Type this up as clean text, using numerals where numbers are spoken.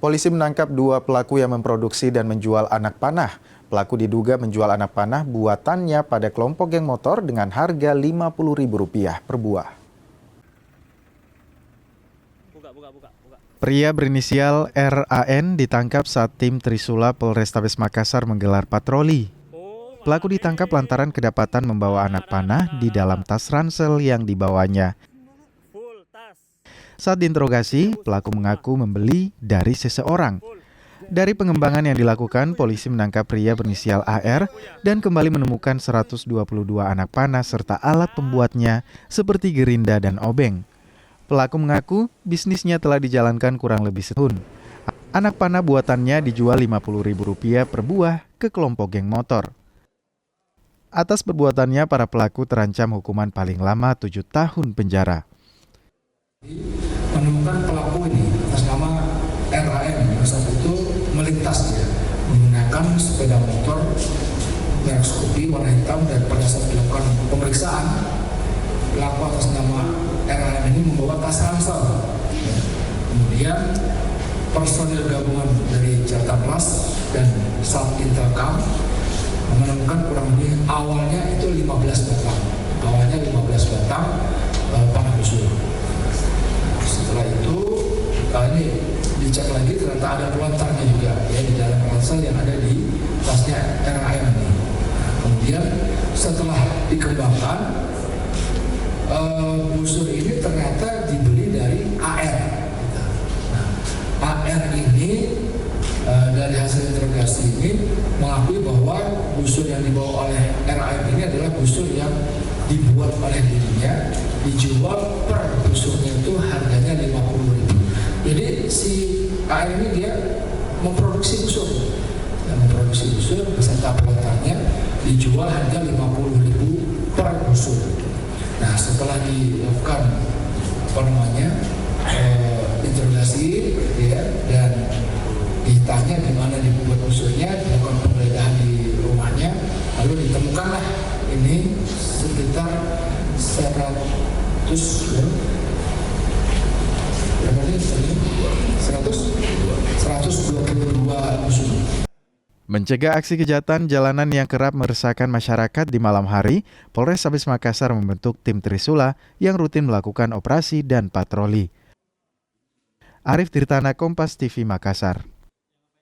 Polisi menangkap 2 pelaku yang memproduksi dan menjual anak panah. Pelaku diduga menjual anak panah buatannya pada kelompok geng motor dengan harga Rp50.000 per buah. Pria berinisial RAN ditangkap saat tim Trisula Polrestabes Makassar menggelar patroli. Pelaku ditangkap lantaran kedapatan membawa anak panah di dalam tas ransel yang dibawanya. Saat diinterogasi, pelaku mengaku membeli dari seseorang. Dari pengembangan yang dilakukan, polisi menangkap pria berinisial AR dan kembali menemukan 122 anak panah serta alat pembuatnya seperti gerinda dan obeng. Pelaku mengaku bisnisnya telah dijalankan kurang lebih setahun. Anak panah buatannya dijual Rp50.000 per buah ke kelompok geng motor. Atas perbuatannya, para pelaku terancam hukuman paling lama 7 tahun penjara. Menemukan pelaku ini atas nama RAN yang saat itu melintas dia menggunakan sepeda motor merek Scoopy warna hitam, dan pada saat dilakukan pemeriksaan pelaku atas nama RAN ini membawa tas ransel. Kemudian personil gabungan dari Jatablas dan Satintelkam menemukan kurang lebih awalnya itu 15 batang panah busur. Setelah itu ini dicek lagi, ternyata ada pelontarnya juga ya di dalam ransel yang ada di tasnya RAN ini. Kemudian setelah dikembangkan, busur ini ternyata dibeli dari AR. Nah, AR ini dari hasil interogasi ini mengakui bahwa busur yang dibawa oleh RAN ini adalah busur yang dibuat oleh dirinya, dijual per busurnya itu harganya Rp50.000. Jadi si AR ini dia memproduksi busur, beserta pelontarnya dijual harga Rp50.000 per busur. Nah, setelah dilakukan interogasi ya, dan ditanya di mana dibuat busurnya, dilakukan penggeledahan di rumahnya, lalu ditemukanlah ini sekitar 122 busur. Mencegah aksi kejahatan jalanan yang kerap meresahkan masyarakat di malam hari, Polrestabes Makassar membentuk tim Trisula yang rutin melakukan operasi dan patroli. Arif Tirtana, Kompas TV, Makassar.